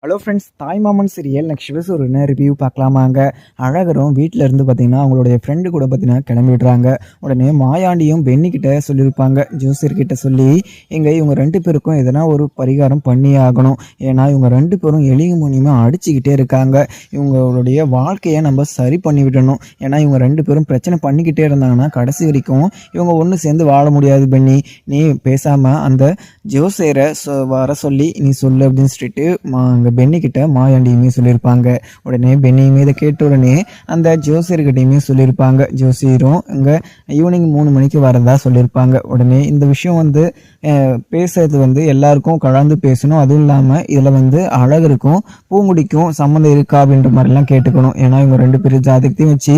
Hello friends, தாய்மாமன் serial next episode என்ன review பார்க்கலாமாங்க. அழகரும் வீட்டில் இருந்து பார்த்தீங்கன்னா அவங்களுடைய ஃப்ரெண்டு கூட பார்த்தீங்கன்னா கிளம்பிடுறாங்க. உடனே மாயாண்டியும் பென்னிக்கிட்ட சொல்லியிருப்பாங்க, ஜோசியர்கிட்ட சொல்லி இவங்க ரெண்டு பேருக்கும் எதனா ஒரு பரிகாரம் பண்ணியே ஆகணும். ஏன்னா இவங்க ரெண்டு பேரும் எளிய மூலியமாக அடிச்சுக்கிட்டே இருக்காங்க. இவங்களுடைய வாழ்க்கையை நம்ம சரி பண்ணி விடணும். ஏன்னா இவங்க ரெண்டு பேரும் பிரச்சனை பண்ணிக்கிட்டே இருந்தாங்கன்னா கடைசி வரைக்கும் இவங்க ஒன்று சேர்ந்து வாழ முடியாது. பென்னி, நீ பேசாமல் அந்த ஜோசியரை வர சொல்லி நீ சொல்லு அப்படின்னு சொல்லிட்டு அங்கே பென்னிக்கிட்ட மாயாண்டியுமே சொல்லியிருப்பாங்க. உடனே பென்னியுமே இதை கேட்ட உடனே அந்த ஜோசியர்கிட்டையுமே சொல்லியிருப்பாங்க. ஜோசியரும் இங்கே ஈவினிங் 3 மணிக்கு வரதா சொல்லியிருப்பாங்க. உடனே இந்த விஷயம் பேசுறது எல்லாருக்கும் கலந்து பேசணும். அதுவும் இல்லாமல் இதில் அழகருக்கும் பூங்குடிக்கும் சம்மந்தம் இருக்கா அப்படின்ற மாதிரிலாம் கேட்டுக்கணும். ஏன்னா இவங்க ரெண்டு பேரும் ஜாதகத்தையும் வச்சு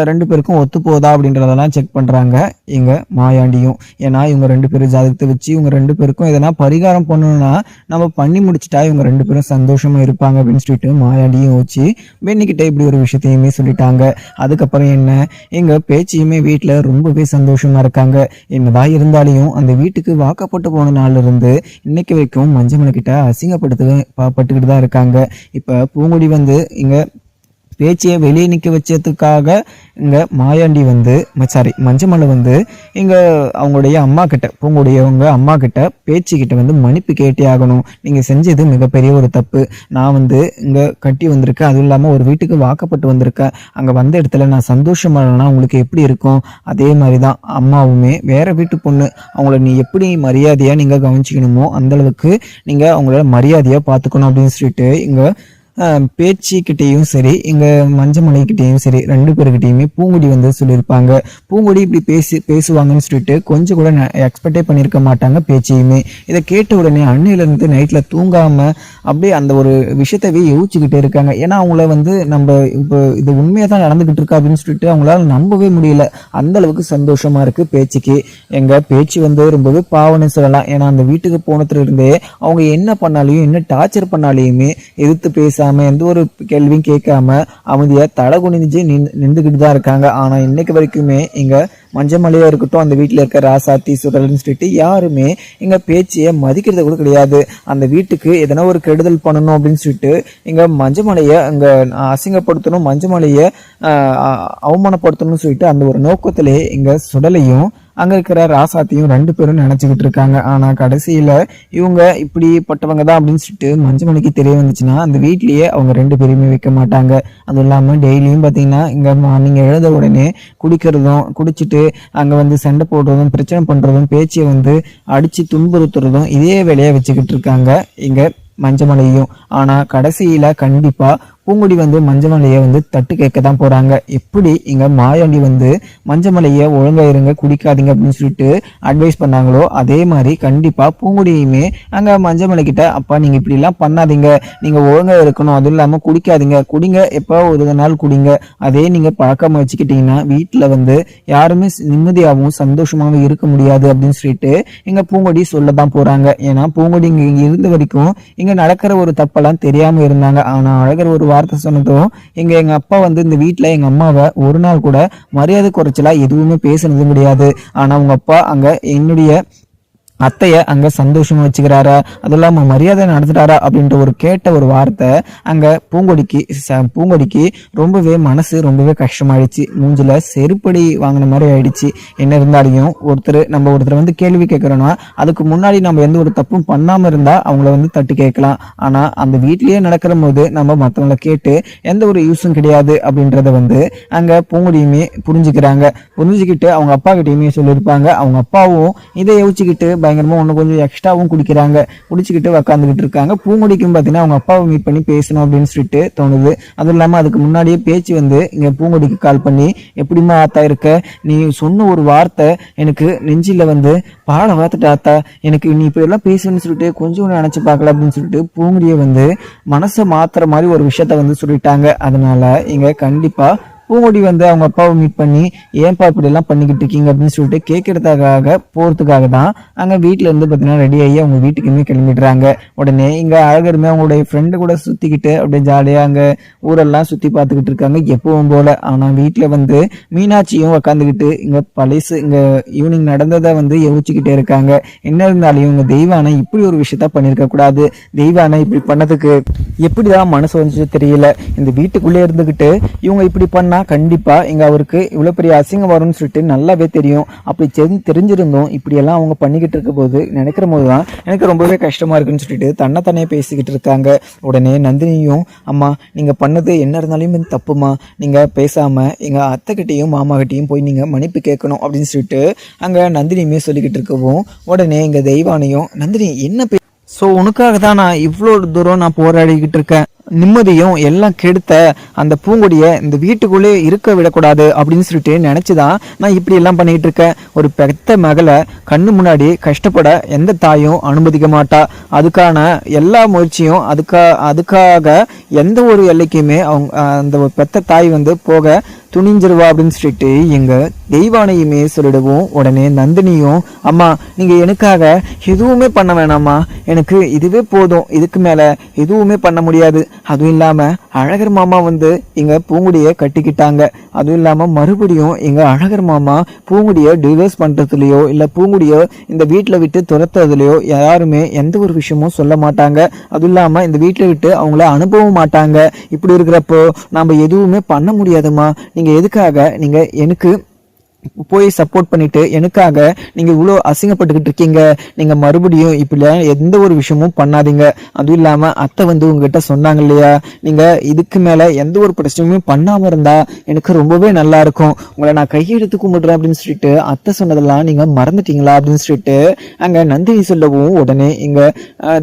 ரெண்டு பேருக்கும் ஒத்து போதா அப்படின்றதெல்லாம் செக் பண்ணுறாங்க இங்கே மாயாண்டியும். ஏன்னா இவங்க ரெண்டு பேரும் ஜாதகத்தை வச்சு இவங்க ரெண்டு பேருக்கும் எதனா பரிகாரம் பண்ணணும்னா நம்ம பண்ணி முடிச்சுட்டா இவங்க ரெண்டு பேரும் சந்தோஷமா இருப்பாங்க அப்படின்னு சொல்லிட்டு மாயாண்டியும் வச்சு பென்னிக்கிட்ட இப்படி ஒரு விஷயத்தையுமே சொல்லிட்டாங்க. அதுக்கப்புறம் எங்க பேச்சியுமே வீட்டில் ரொம்பவே சந்தோஷமா இருக்காங்க. என்னதான் இருந்தாலையும் அந்த வீட்டுக்கு வாக்கப்பட்டு போன நாள்ல இருந்து இன்னைக்கு வரைக்கும் மஞ்சமலை கிட்ட அசிங்கப்பட்டுக்கிட்டு தான் இருக்காங்க. இப்ப பூங்குடி இங்க பேச்சியை வெளியே நிற்க வச்சதுக்காக இங்கே மாயாண்டி மஞ்சமலை இங்கே அவங்களுடைய அம்மா கிட்ட பூங்குடையவங்க அம்மா கிட்ட பேச்சுக்கிட்ட மன்னிப்பு கேட்டே ஆகணும். நீங்கள் செஞ்சது மிகப்பெரிய ஒரு தப்பு. நான் இங்கே கட்டி வந்திருக்கேன், அதுவும் இல்லாமல் ஒரு வீட்டுக்கு வாக்கப்பட்டு வந்திருக்கேன். அங்கே வந்த இடத்துல நான் சந்தோஷமானா உங்களுக்கு எப்படி இருக்கும், அதே மாதிரி தான் அம்மாவுமே வேற வீட்டு பொண்ணு, அவங்கள நீ எப்படி மரியாதையாக நீங்கள் கவனிச்சிக்கணுமோ அந்தளவுக்கு நீங்கள் அவங்கள மரியாதையாக பார்த்துக்கணும் அப்படின்னு சொல்லிட்டு இங்கே பேச்சுக்கிட்டேயும் சரி இங்க மஞ்சமலைக்கிட்டேயும் சரி ரெண்டு பேருக்கிட்டையுமே பூங்குடி சொல்லியிருப்பாங்க. பூங்குடி இப்படி பேசுவாங்கன்னு சொல்லிட்டு கொஞ்சம் கூட எக்ஸ்பெக்டே பண்ணியிருக்க மாட்டாங்க பேச்சையுமே. இதை கேட்ட உடனே அன்னையிலேருந்து நைட்டில் தூங்காம அப்படியே அந்த ஒரு விஷயத்தவே யோசிச்சுக்கிட்டே இருக்காங்க. ஏன்னா அவங்கள நம்ம இப்போ இது உண்மையாக தான் நடந்துகிட்டு இருக்கா அப்படின்னு சொல்லிட்டு அவங்களால நம்பவே முடியல. அந்த அளவுக்கு சந்தோஷமா இருக்கு பேச்சுக்கு. எங்க பேச்சு ரொம்பவே பாவனை சொல்லலாம். ஏன்னா அந்த வீட்டுக்கு போனதுல இருந்தே அவங்க என்ன பண்ணாலையும் என்ன டார்ச்சர் பண்ணாலையுமே எதிர்த்து பேச எந்த ஒரு கேள்வியும் கேட்காம அமைதியா தலை குனிஞ்சு நின்றுகிட்டு தான் இருக்காங்க. ஆனா இன்னைக்கு வரைக்குமே இங்க மஞ்சமலையா இருக்கட்டும், அந்த வீட்டுல இருக்க ராசாத்தி சுடல்னு சொல்லிட்டு யாருமே இங்க பேச்சிய மதிக்கிறது கூட கிடையாது. அந்த வீட்டுக்கு எதனா ஒரு கெடுதல் பண்ணணும் அப்படின்னு சொல்லிட்டு இங்க மஞ்சமலைய இங்க அசிங்கப்படுத்தணும், மஞ்சமலைய அவமானப்படுத்தணும்னு சொல்லிட்டு அந்த ஒரு நோக்கத்திலே இங்க சுடலையும் அங்க இருக்கிற ராசாத்தையும் ரெண்டு பேரும் நினைச்சுக்கிட்டு இருக்காங்க. ஆனா கடைசியில இவங்க இப்படிப்பட்டவங்க தான் அப்படின்னு சொல்லிட்டு மஞ்சமலைக்கு தெரிய வந்துச்சுன்னா அந்த வீட்லயே அவங்க ரெண்டு பேருமே வைக்க மாட்டாங்க. அதுவும் இல்லாம டெய்லியும் பாத்தீங்கன்னா இங்க மார்னிங் எழுத உடனே குடிச்சிட்டு அங்க சண்டை போடுறதும் பிரச்சனை பண்றதும் பேச்சியை அடிச்சு துன்புறுத்துறதும் இதே வேலையை வச்சுக்கிட்டு இருக்காங்க இங்க மஞ்சமலையும். ஆனா கடைசியில கண்டிப்பா பூங்குடி மஞ்சமலையை தட்டு கேட்க தான் போறாங்க. எப்படி இங்க மாயாண்டி மஞ்சமலையை ஒழுங்கா இருங்க, குடிக்காதீங்க அப்படின்னு சொல்லிட்டு அட்வைஸ் பண்ணாங்களோ அதே மாதிரி கண்டிப்பா பூங்குடியுமே அங்க மஞ்சமலை கிட்ட, அப்பா நீங்க இப்படி எல்லாம் பண்ணாதீங்க, நீங்க ஒழுங்கா இருக்கணும், அதுவும் இல்லாம குடிக்காதீங்க, குடிங்க எப்போ ஒரு நாள் குடிங்க, அதே நீங்க பழக்கமா வச்சுக்கிட்டீங்கன்னா வீட்டுல யாருமே நிம்மதியாகவும் சந்தோஷமாகவும் இருக்க முடியாது அப்படின்னு சொல்லிட்டு இங்க பூங்குடி சொல்லதான் போறாங்க. ஏன்னா பூங்குடி இங்க இருந்த வரைக்கும் இங்க நடக்கிற ஒரு தப்பெல்லாம் தெரியாம இருந்தாங்க. ஆனா அழகர் ஒரு வார்த்தை சொன்னதும் எங்க அப்பா இந்த வீட்டுல எங்க அம்மாவை ஒரு நாள் கூட மரியாதை குறைச்சலா எதுவுமே பேசுனதும் கிடையாது. ஆனா உங்க அப்பா அங்க என்னுடைய அத்தைய அங்க சந்தோஷமா வச்சுக்கிறாரா, அதுவும் இல்லாம மரியாதை நடத்துறாரா அப்படின்ற ஒரு கேட்ட ஒரு வார்த்தை அங்க பூங்கொடிக்கு ரொம்பவே மனசு ரொம்பவே கஷ்டமாயிடுச்சு. மூஞ்சில செருப்படி வாங்கின மாதிரி ஆயிடுச்சு. என்ன இருந்தாலையும் ஒருத்தர் கேள்வி கேட்கிறோம்னா அதுக்கு முன்னாடி நம்ம எந்த ஒரு தப்பும் பண்ணாம இருந்தா அவங்கள தட்டு கேட்கலாம். ஆனா அந்த வீட்லயே நடக்கிற போது நம்ம மற்றவங்களை கேட்டு எந்த ஒரு யூஸும் கிடையாது அப்படின்றத அங்க பூங்கொடியுமே புரிஞ்சுக்கிட்டு அவங்க அப்பா கிட்டயுமே சொல்லியிருப்பாங்க. அவங்க அப்பாவும் இதை யோசிச்சுக்கிட்டு பயங்கரமா ஒண்ணு கொஞ்சம் எக்ஸ்ட்ராவும் குடிச்சுக்கிட்டு உக்காந்துக்கிட்டு இருக்காங்க. பூங்குடிக்கும் பாத்தீங்கன்னா அவங்க அப்பாவை மீட் பண்ணி பேசணும் அப்படின்னு சொல்லிட்டு தோணுது. அதுவும் இல்லாம அதுக்கு முன்னாடியே பேச்சு இங்க பூங்குடிக்கு கால் பண்ணி, எப்படிமா ஆத்தா இருக்க, நீ சொன்ன ஒரு வார்த்தை எனக்கு நெஞ்சில பாட வார்த்துட்டு ஆத்தா, எனக்கு நீ இப்ப எல்லாம் பேசுன்னு சொல்லிட்டு கொஞ்சம் நினைச்சு பார்க்கல அப்படின்னு சொல்லிட்டு பூங்குடிய மனசை மாத்துற மாதிரி ஒரு விஷயத்த சொல்லிட்டாங்க. அதனால இங்க கண்டிப்பா பூங்கொடி வந்து அவங்க அப்பாவை மீட் பண்ணி ஏன்பா இப்படி எல்லாம் பண்ணிக்கிட்டு இருக்கீங்க அப்படின்னு சொல்லிட்டு கேட்கறதுக்காக போறதுக்காக தான் அங்க வீட்டுல இருந்து பாத்தீங்கன்னா ரெடி ஆகி அவங்க வீட்டுக்குமே கிளம்பிடுறாங்க. உடனே இங்க அழகருமே அவங்களுடைய ஃப்ரெண்டு கூட சுத்திக்கிட்டு அப்படியே ஜாலியா அங்க ஊரெல்லாம் சுத்தி பார்த்துக்கிட்டு இருக்காங்க எப்பவும் போல. ஆனா வீட்டுல வந்து மீனாட்சியும் உக்காந்துக்கிட்டு இங்க பழசு இங்க ஈவினிங் நடந்ததை வந்து யோசிச்சுக்கிட்டே இருக்காங்க. என்ன இருந்தாலும் இவங்க தெய்வானை இப்படி ஒரு விஷயத்த பண்ணிருக்க கூடாது, தெய்வானை இப்படி பண்ணதுக்கு எப்படிதான் மனசு வந்துச்சு தெரியல. இந்த வீட்டுக்குள்ளே இருந்துகிட்டு இவங்க இப்படி பண்ணா கண்டிப்பா இங்க அவருக்கு இவ்வளவு பெரிய அசிங்கம் வரும்னு சொல்லிட்டு நல்லாவே தெரியும். அப்படி தெரிஞ்சிருந்தோம் இப்படி எல்லாம் அவங்க பண்ணிக்கிட்டு இருக்க போது நினைக்கிற போதுதான் எனக்கு ரொம்பவே கஷ்டமா இருக்குன்னு சொல்லிட்டு தன்னைத்தானே பேசிக்கிட்டு இருக்காங்க. உடனே நந்தினியும் அம்மா நீங்க பண்ணது என்ன இருந்தாலும் தப்புமா, நீங்க பேசாம எங்க அத்தை கிட்டையும் மாமா கிட்டையும் போய் நீங்க மன்னிப்பு கேட்கணும் அப்படின்னு சொல்லிட்டு அங்க நந்தினியுமே சொல்லிக்கிட்டு இருக்கவும் உடனே எங்க தெய்வானையும் நந்தினி என்ன ஸோ உனக்காக தான் நான் இவ்வளோ தூரம் நான் போராடிக்கிட்டு இருக்கேன், நிம்மதியும் எல்லாம் கெடுத்த அந்த பூங்கொடியை இந்த வீட்டுக்குள்ளே இருக்க விடக்கூடாது அப்படின்னு சொல்லிட்டு நினச்சிதான் நான் இப்படி எல்லாம் பண்ணிக்கிட்டு இருக்கேன். ஒரு பெத்த மகளை கண்ணு முன்னாடி கஷ்டப்பட எந்த தாயும் அனுமதிக்க மாட்டா. அதுக்கான எல்லா முயற்சியும் அதுக்காக எந்த ஒரு எல்லைக்குமே அவங்க அந்த பெத்த தாய் வந்து போக துணிஞ்சிருவா அப்படின்னு சொல்லிட்டு எங்க தெய்வானையுமே சொல்லிடுவோம். உடனே நந்தினியும் அம்மா நீங்க எனக்காக எதுவுமே பண்ண வேணாம்மா, எனக்கு இதுவே போதும், இதுக்கு மேல எதுவுமே பண்ண முடியாது. அதுவும் இல்லாம அழகர் மாமா வந்து எங்க பூங்குடியை கட்டிக்கிட்டாங்க. அதுவும் இல்லாம மறுபடியும் எங்க அழகர் மாமா பூங்குடியை டிவோர்ஸ் பண்றதுலயோ இல்ல பூங்குடியோ இந்த வீட்டுல விட்டு துரத்துறதுலயோ யாருமே எந்த ஒரு விஷயமும் சொல்ல மாட்டாங்க. அதுவும் இல்லாம இந்த வீட்டை விட்டு அவங்கள அனுப்பவும் மாட்டாங்க. இப்படி இருக்கிறப்போ நம்ம எதுவுமே பண்ண முடியாதுமா, நீங்க எதுக்காக நீங்க எனக்கு போய் சப்போர்ட் பண்ணிட்டு எனக்காக நீங்க இவ்வளோ அசிங்கப்பட்டுக்கிட்டு இருக்கீங்க, நீங்க மறுபடியும் இப்படி எந்த ஒரு விஷயமும் பண்ணாதீங்க. அதுவும் இல்லாம அத்தை வந்து உங்ககிட்ட சொன்னாங்க இல்லையா, நீங்க இதுக்கு மேல எந்த ஒரு பிரச்சனையும் பண்ணாம இருந்தா எனக்கு ரொம்பவே நல்லா இருக்கும், உங்களை நான் கையெடுத்து கும்பிடுறேன் அப்படின்னு சொல்லிட்டு அத்தை சொன்னதெல்லாம் நீங்க மறந்துட்டீங்களா அப்படின்னு சொல்லிட்டு அங்க நந்தினி சொல்லவும் உடனே இங்க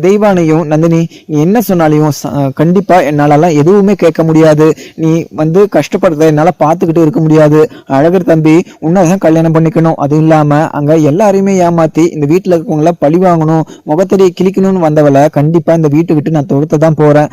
தெய்வானையும் நந்தினி நீ என்ன சொன்னாலையும் கண்டிப்பா என்னாலலாம் எதுவுமே கேட்க முடியாது, நீ வந்து கஷ்டப்படுறத என்னால பார்த்துக்கிட்டு இருக்க முடியாது, அழகர் தம்பி உன்னதான் கல்யாணம் பண்ணிக்கணும், அதுவும் இல்லாம அங்க எல்லாரையுமே ஏமாத்தி இந்த வீட்டுல இருக்கவங்கள பழி வாங்கணும் முகத்தடி கிழிக்கணும்னு வந்தவளை கண்டிப்பா இந்த வீட்டு விட்டு நான் துரத்ததான் போறேன்.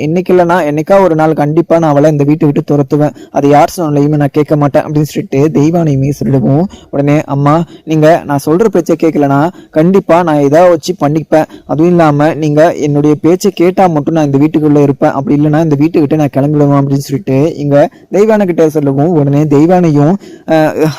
இன்னைக்கு இல்லைன்னா என்னைக்கா ஒரு நாள் கண்டிப்பா நான் அவளை இந்த வீட்டை விட்டு துரத்துவேன், அது யார் சொன்னாலையுமே நான் கேட்க மாட்டேன் அப்படின்னு சொல்லிட்டு தெய்வானையுமே சொல்லிடுவோம். உடனே அம்மா நீங்க நான் சொல்ற பேச்சை கேட்கலனா கண்டிப்பா நான் ஏதாவது வச்சு பண்ணிப்பேன், அதுவும் இல்லாம நீங்க என்னுடைய பேச்சை கேட்டா மட்டும் நான் இந்த வீட்டுக்குள்ள இருப்பேன், அப்படி இல்லைன்னா இந்த வீட்டுக்கிட்ட நான் கிளம்பிடுவேன் அப்படின்னு சொல்லிட்டு இங்க தெய்வான கிட்ட சொல்லுவோம். உடனே தெய்வானையும்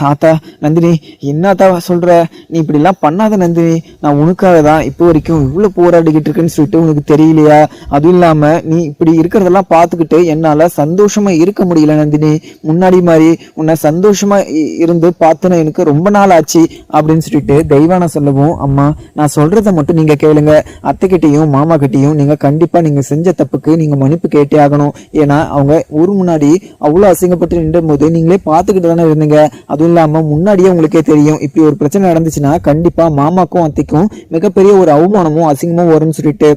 ஆத்தா நந்தினி என்னத்தா சொல்ற, நீ இப்படி எல்லாம் பண்ணாத நந்தினி, நான் உனக்காக தான் இப்போ வரைக்கும் இவ்வளவு போராடிக்கிட்டு இருக்கேன்னு சொல்லிட்டு உனக்கு தெரியலையா, அதுவும் இல்லாம நீ இப்படி இருக்கிறதெல்லாம் பார்த்துக்கிட்டு என்னால சந்தோஷமா இருக்க முடியல நந்தினி, முன்னாடி மாதிரி உன்னை சந்தோஷமா இருந்து பார்த்துன எனக்கு ரொம்ப நாள் ஆச்சு அப்படின்னு சொல்லிட்டு தெய்வான சொல்லவும் அம்மா நான் சொல்றத மட்டும் நீங்க கேளுங்க, அத்தை கிட்டையும் மாமா கிட்டையும் நீங்க கண்டிப்பா நீங்க செஞ்ச தப்புக்கு நீங்க மன்னிப்பு கேட்டே ஆகணும், ஏன்னா அவங்க ஊர் முன்னாடி அவ்வளவு அசிங்கப்பட்டு நின்ற போது நீங்களே பார்த்துக்கிட்டு தானே இருந்தீங்க, அதுவும் இல்லாம முன்னாடியே உங்களுக்கே தெரியும் இப்படி ஒரு பிரச்சனை நடந்துச்சுன்னா கண்டிப்பா மாமாக்கும் அத்தைக்கும் மிகப்பெரிய ஒரு அவமானமும் அசிங்கமும் வரும்னு சொல்லிட்டு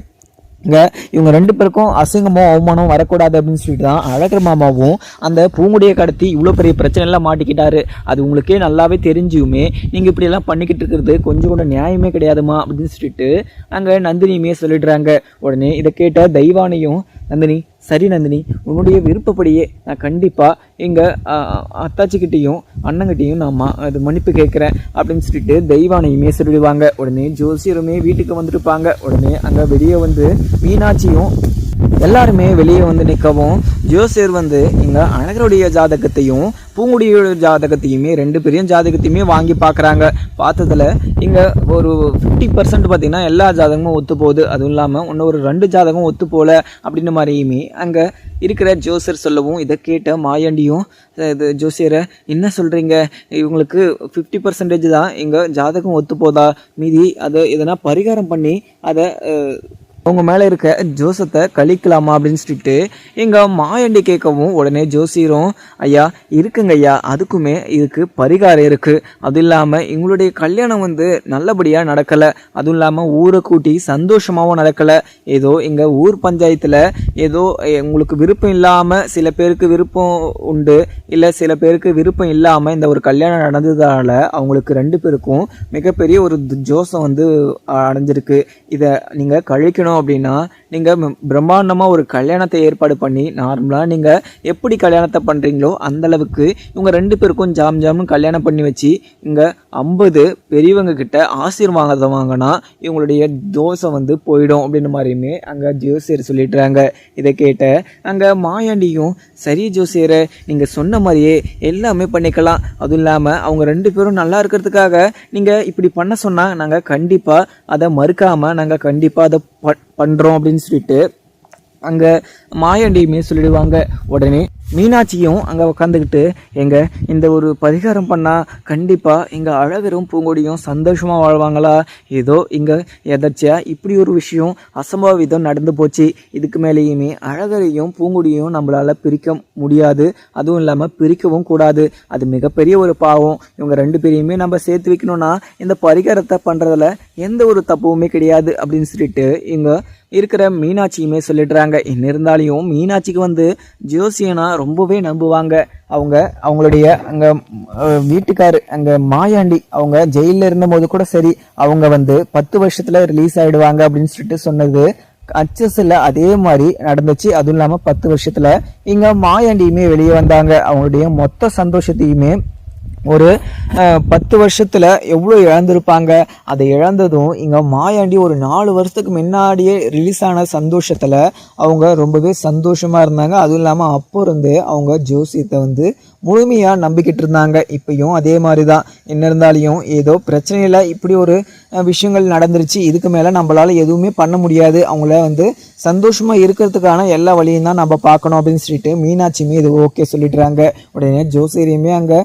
இவங்க ரெண்டு பேருக்கும் அசிங்கமோ அவமானம் வரக்கூடாது அப்படின்னு சொல்லிட்டு தான் அழகர் மாமாவும் அந்த பூங்குடியை கடத்தி இவ்வளோ பெரிய பிரச்சனை எல்லாம் மாட்டிக்கிட்டாரு. அது உங்களுக்கே நல்லாவே தெரிஞ்சுமே நீங்க இப்படி எல்லாம் பண்ணிக்கிட்டு இருக்கிறது கொஞ்சம் கூட நியாயமே கிடையாதுமா அப்படின்னு சொல்லிட்டு அங்க நந்தினியுமே சொல்லிடுறாங்க. உடனே இதை கேட்ட தெய்வானையும் நந்தினி சரி நந்தினி உன்னுடைய விருப்பப்படியே நான் கண்டிப்பா எங்க அத்தாச்சிக்கிட்டையும் அண்ணங்கிட்டையும் நான் அது மன்னிப்பு கேட்கிறேன் அப்படின்னு சொல்லிட்டு தெய்வானையுமே சொல்லிடுவாங்க. உடனே ஜோசியருமே வீட்டுக்கு வந்துருப்பாங்க. உடனே அங்க வெளியே வந்து மீனாட்சியும் எல்லாருமே வெளியே வந்து நிற்கவும் ஜோசியர் வந்து இங்க அழகருடைய ஜாதகத்தையும் பூங்குடியோட ஜாதகத்தையுமே ரெண்டு பேரையும் ஜாதகத்தையுமே வாங்கி பார்க்குறாங்க. பார்த்ததுல இங்க ஒரு 50% பார்த்தீங்கன்னா எல்லா ஜாதகமும் ஒத்து போகுது, அதுவும் இல்லாமல் இன்னும் ஒரு 2 ஜாதகம் ஒத்து போல அப்படின்ற மாதிரியுமே அங்கே இருக்கிற ஜோசியர் சொல்லவும் இதை கேட்ட மாயாண்டியும் இது ஜோசியரை என்ன சொல்கிறீங்க, இவங்களுக்கு 50% தான் இங்கே ஜாதகம் ஒத்து போதா, மீதி அதை எதனா பரிகாரம் பண்ணி அதை அவங்க மேலே இருக்க ஜோசத்தை கழிக்கலாமா அப்படின்னு சொல்லிட்டு எங்கள் மாயாண்டி கேட்கவும் உடனே ஜோசியரும் ஐயா இருக்குங்க ஐயா, அதுக்குமே இதுக்கு பரிகாரம் இருக்குது, அதுவும் இல்லாமல் எங்களுடைய கல்யாணம் வந்து நல்லபடியாக நடக்கலை, அதுவும் இல்லாமல் ஊரை கூட்டி சந்தோஷமாகவும் நடக்கலை, ஏதோ எங்கள் ஊர் பஞ்சாயத்தில் ஏதோ உங்களுக்கு விருப்பம் இல்லாமல் சில பேருக்கு விருப்பம் உண்டு, இல்லை சில பேருக்கு விருப்பம் இல்லாமல் இந்த ஒரு கல்யாணம் நடந்ததால் அவங்களுக்கு 2 பேருக்கும் மிகப்பெரிய ஒரு ஜோசம் வந்து அடைஞ்சிருக்கு, இதை நீங்கள் கழிக்கணும் அப்படின்னா நீங்கள் பிரம்மாண்டமாக ஒரு கல்யாணத்தை ஏற்பாடு பண்ணி நார்மலாக நீங்கள் எப்படி கல்யாணத்தை பண்ணுறீங்களோ அந்தளவுக்கு இவங்க 2 பேருக்கும் ஜாம்னு கல்யாணம் பண்ணி வச்சு இங்கே 50 பெரியவங்க கிட்ட ஆசீர்வாதம் வாங்கினா இவங்களுடைய தோஷம் வந்து போயிடும் அப்படின்ற மாதிரியுமே அங்கே ஜோசியர் சொல்லிட்டுறாங்க. இதை கேட்ட அங்கே மாயாண்டியும் சரி ஜோசியரை நீங்கள் சொன்ன மாதிரியே எல்லாமே பண்ணிக்கலாம், அதுவும் இல்லாமல் அவங்க 2 பேரும் நல்லா இருக்கிறதுக்காக நீங்கள் இப்படி பண்ண சொன்னால் நாங்கள் கண்டிப்பாக அதை மறுக்காமல் நாங்கள் கண்டிப்பாக அதை பண்ணுறோம் அப்படின்னு சொல்லிட்டு அங்கே மாயாண்டியுமே சொல்லிடுவாங்க. உடனே மீனாட்சியும் அங்கே உட்காந்துக்கிட்டு இந்த ஒரு பரிகாரம் பண்ணால் கண்டிப்பாக எங்கள் அழகரும் பூங்கொடியும் சந்தோஷமாக வாழ்வாங்களா, ஏதோ இங்கே எதாச்சியாக இப்படி ஒரு விஷயம் அசம்பாவிதம் நடந்து போச்சு, இதுக்கு மேலேயுமே அழகரையும் பூங்கொடியும் நம்மளால் பிரிக்க முடியாது, அதுவும் இல்லாமல் பிரிக்கவும் கூடாது, அது மிகப்பெரிய ஒரு பாவம், இவங்க 2 பேரையுமே நம்ம சேர்த்து வைக்கணும்னா இந்த பரிகாரத்தை பண்ணுறதுல எந்த ஒரு தப்புமே கிடையாது அப்படின்னு சொல்லிட்டு இங்கே இருக்கிற மீனாட்சியுமே சொல்லிடுறாங்க. என்ன இருந்தாலையும் மீனாட்சிக்கு வந்து ஜோசியனா ரொம்பவே நம்புவாங்க. அவங்களுடைய அங்கே வீட்டுக்காரு அங்கே மாயாண்டி அவங்க ஜெயிலில் இருந்தபோது கூட சரி, அவங்க வந்து 10 வருஷத்துல ரிலீஸ் ஆகிடுவாங்க அப்படின்னு சொல்லிட்டு சொன்னது அச்சஸில் அதே மாதிரி நடந்துச்சு. அதுவும் இல்லாமல் 10 வருஷத்துல இங்கே மாயாண்டியுமே வெளியே வந்தாங்க. அவங்களுடைய மொத்த சந்தோஷத்தையுமே ஒரு 10 வருஷத்துல எவ்வளோ இழந்திருப்பாங்க, அதை இழந்ததும் இங்கே மாயாண்டி ஒரு 4 வருஷத்துக்கு முன்னாடியே ரிலீஸ் ஆன சந்தோஷத்தில் அவங்க ரொம்பவே சந்தோஷமாக இருந்தாங்க. அதுவும் இல்லாமல் அப்போ இருந்து அவங்க ஜோசியத்தை வந்து முழுமையாக நம்பிக்கிட்டு இருந்தாங்க. இப்பயும் அதே மாதிரி தான். என்ன இருந்தாலையும் ஏதோ பிரச்சனையில் இப்படி ஒரு விஷயங்கள் நடந்துருச்சு, இதுக்கு மேலே நம்மளால் எதுவுமே பண்ண முடியாது, அவங்கள வந்து சந்தோஷமாக இருக்கிறதுக்கான எல்லா வழியும் தான் நம்ம பார்க்கணும் அப்படின்னு சொல்லிட்டு மீனாட்சியுமே இது ஓகே சொல்லிடுறாங்க. உடனே ஜோசியரையுமே அங்கே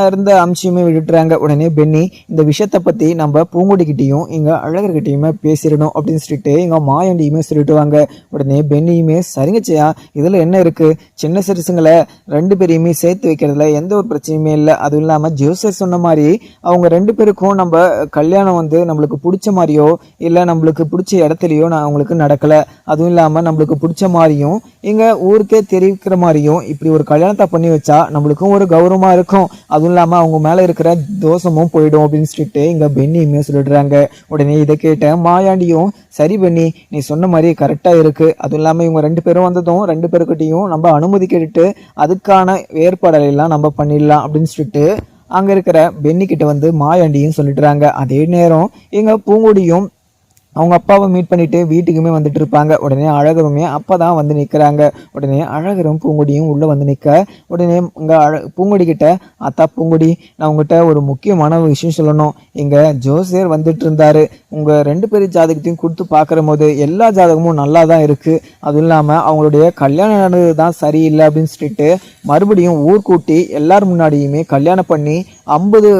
இருந்த அம்சியுமே விட்டுறாங்க. உடனே பென்னி இந்த விஷயத்தை பற்றி நம்ம பூங்குடிக்கிட்டையும் இங்கே அழகர்கிட்டையுமே பேசிடணும் அப்படின்னு சொல்லிட்டு இங்கே மாயாண்டியுமே சொல்லிட்டுவாங்க. உடனே பென்னியுமே சரிங்கச்சையா, இதில் என்ன இருக்குது, சின்ன சிறுசுங்களை 2 பேரையுமே சேர்த்து வைக்கிறதுல எந்த ஒரு பிரச்சனையுமே இல்லை, அதுவும் இல்லாமல் ஜோசியர் சொன்ன மாதிரி அவங்க 2 பேருக்கும் நம்ம கல்யாணம் வந்து நம்மளுக்கு பிடிச்ச மாதிரியோ இல்லை நம்மளுக்கு பிடிச்ச இடத்துலையோ அவங்களுக்கு நடக்கலை, அதுவும் இல்லாமல் நம்மளுக்கு பிடிச்ச மாதிரியும் இங்கே ஊருக்கே தெரிவிக்கிற மாதிரியும் இப்படி ஒரு கல்யாணத்தை பண்ணி வச்சா நம்மளுக்கும் ஒரு கௌரவமாக இருக்கும், அதுவும் இல்லாமல் அவங்க மேலே இருக்கிற தோஷமும் போயிடும் அப்படின்னு சொல்லிட்டு இங்கே பென்னியுமே சொல்லிடுறாங்க. உடனே இதை கேட்ட மாயாண்டியும் சரி பென்னி, நீ சொன்ன மாதிரி கரெக்டாக இருக்குது, அதுவும் இல்லாமல் இவங்க 2 பேரும் வந்ததும் 2 பேருக்கிட்டையும் நம்ம அனுமதி கேட்டுட்டு அதுக்கான ஏற்பாடுகளெல்லாம் நம்ம பண்ணிடலாம் அப்படின்னு சொல்லிட்டு அங்கே இருக்கிற பென்னிக்கிட்ட வந்து மாயாண்டியும் சொல்லிடுறாங்க. அதே நேரம் எங்கள் பூங்குடியும் அவங்க அப்பாவை மீட் பண்ணிட்டு வீட்டுக்குமே வந்துட்டு இருப்பாங்க. உடனே அழகருமே அப்போ தான் வந்து நிற்கிறாங்க. உடனே அழகரும் பூங்குடியும் உள்ளே வந்து நிற்க உடனே இங்கே பூங்குடி கிட்ட, அத்தா பூங்குடி, நான் உங்ககிட்ட ஒரு முக்கியமான விஷயம் சொல்லணும், இங்கே ஜோசியர் வந்துட்டு இருந்தாரு, உங்கள் 2 பேர் ஜாதகத்தையும் கொடுத்து பார்க்குற போது எல்லா ஜாதகமும் நல்லா தான் இருக்குது, அதுவும் இல்லாமல் அவங்களுடைய கல்யாணம் நடந்தது தான் சரியில்லை அப்படின்னு சொல்லிட்டு மறுபடியும் ஊர் கூட்டி எல்லார் முன்னாடியுமே கல்யாணம் பண்ணி 50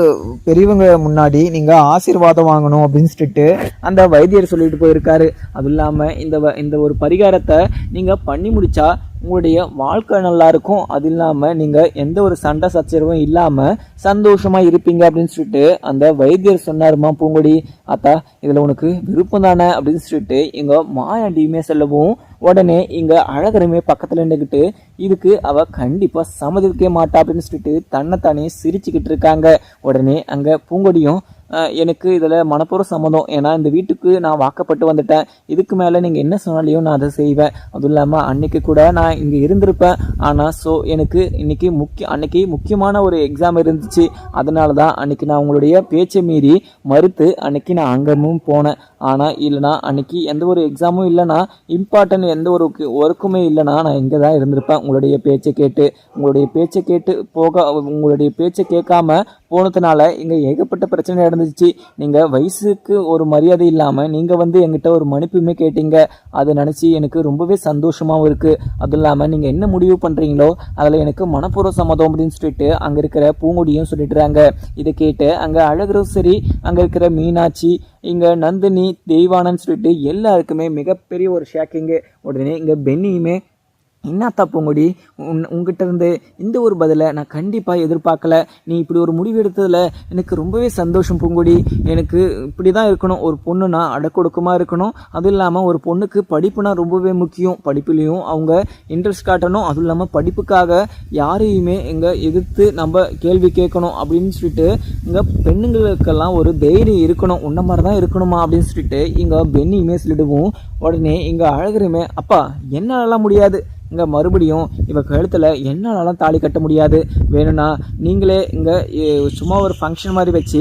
பெரியவங்க முன்னாடி நீங்கள் ஆசீர்வாதம் வாங்கணும் அப்படின்னு சொல்லிட்டு அந்த வைத்தியர் சொல்லிட்டு போயிருக்காரு. அதுவும் இல்லாமல் இந்த ஒரு பரிகாரத்தை நீங்கள் பண்ணி முடிச்சா உங்களுடைய வாழ்க்கை நல்லா இருக்கும், அது இல்லாமல் நீங்கள் எந்த ஒரு சண்டை சச்சரவும் இல்லாமல் சந்தோஷமாக இருப்பீங்க அப்படின்னு சொல்லிட்டு அந்த வைத்தியர் சொன்னாருமா. பூங்குடி, அத்தா இதில் உனக்கு விருப்பம் தானே அப்படின்னு சொல்லிட்டு எங்கள் மாயாண்டியுமே சொல்லவும் உடனே இங்கே அழகருமே பக்கத்தில் நின்றுக்கிட்டு இதுக்கு அவள் கண்டிப்பாக சம்மதிக்கவே மாட்டா அப்படின்னு சொல்லிட்டு தன்னைத்தானே சிரிச்சுக்கிட்டு இருக்காங்க. உடனே அங்கே பூங்கொடியும் எனக்கு இதில் மனப்பூர்வ சம்மதம், ஏன்னா இந்த வீட்டுக்கு நான் வாக்கப்பட்டு வந்துட்டேன், இதுக்கு மேலே நீங்கள் என்ன சொன்னாலையும் நான் அதை செய்வேன், அதுவும் இல்லாமல் அன்னைக்கு கூட நான் இங்கே இருந்திருப்பேன், ஆனால் எனக்கு அன்னைக்கு முக்கியமான ஒரு எக்ஸாம் இருந்துச்சு, அதனால தான் அன்னைக்கு நான் உங்களுடைய பேச்சை மீறி மறுத்து அன்னைக்கு நான் அங்கமும் போனேன், ஆனால் இல்லைனா அன்னைக்கு எந்த ஒரு எக்ஸாமும் இல்லைனா இம்பார்ட்டன்ட் எந்த ஒரு ஒர்க்குமே இல்லைனா நான் இங்கே தான் இருந்திருப்பேன். உங்களுடைய பேச்சை கேட்டு உங்களுடைய பேச்சை கேட்காம போனதுனால இங்கே ஏகப்பட்ட பிரச்சனை நடந்துச்சு. நீங்கள் வயசுக்கு ஒரு மரியாதை இல்லாமல் நீங்கள் வந்து என்கிட்ட ஒரு மன்னிப்புமே கேட்டீங்க, அதை நினச்சி எனக்கு ரொம்பவே சந்தோஷமாகவும் இருக்குது. அதுவும் இல்லாமல் நீங்கள் என்ன முடிவு பண்ணுறீங்களோ அதில் எனக்கு மனப்பூர்வ சம்மதம் அப்படின்னு சொல்லிட்டு அங்கே இருக்கிற பூங்குடியும் சொல்லிட்டுறாங்க. இதை கேட்டு அங்கே அழகரும் சரி, அங்கே இருக்கிற மீனாட்சி, இங்கே நந்தினி, தெய்வானன்னு சொல்லிட்டு எல்லாருக்குமே மிகப்பெரிய ஒரு ஷாக்கிங்கு. உடனே இங்கே பென்னியுமே என்னத்தா பூங்கொடி, உங்ககிட்ட இருந்து இந்த ஒரு பதிலை நான் கண்டிப்பாக எதிர்பார்க்கல. நீ இப்படி ஒரு முடிவு எடுத்ததில் எனக்கு ரொம்பவே சந்தோஷம் பூங்கொடி. எனக்கு இப்படி தான் இருக்கணும். ஒரு பொண்ணுனா அடக்கொடுக்கமாக இருக்கணும். அதுவும் இல்லாமல் ஒரு பொண்ணுக்கு படிப்புனா ரொம்பவே முக்கியம். படிப்புலேயும் அவங்க இன்ட்ரெஸ்ட் காட்டணும். அதுவும் இல்லாமல் படிப்புக்காக யாரையுமே இங்கே எதிர்த்து நம்ம கேள்வி கேட்கணும் அப்படின்னு சொல்லிட்டு இங்கே பெண்ணுங்களுக்கெல்லாம் ஒரு தைரியம் இருக்கணும். உன்ன மாதிரி தான் இருக்கணுமா அப்படின்னு சொல்லிட்டு இங்கே பெண்ணியுமே சொல்லிடுவோம். உடனே இங்கே அழகுருமே, அப்பா என்னாலலாம் முடியாது, இங்கே மறுபடியும் இவ கழுத்தில் என்னாலலாம் தாலி கட்ட முடியாது, வேணும்னா நீங்களே இங்கே சும்மா ஒரு ஃபங்க்ஷன் மாதிரி வச்சு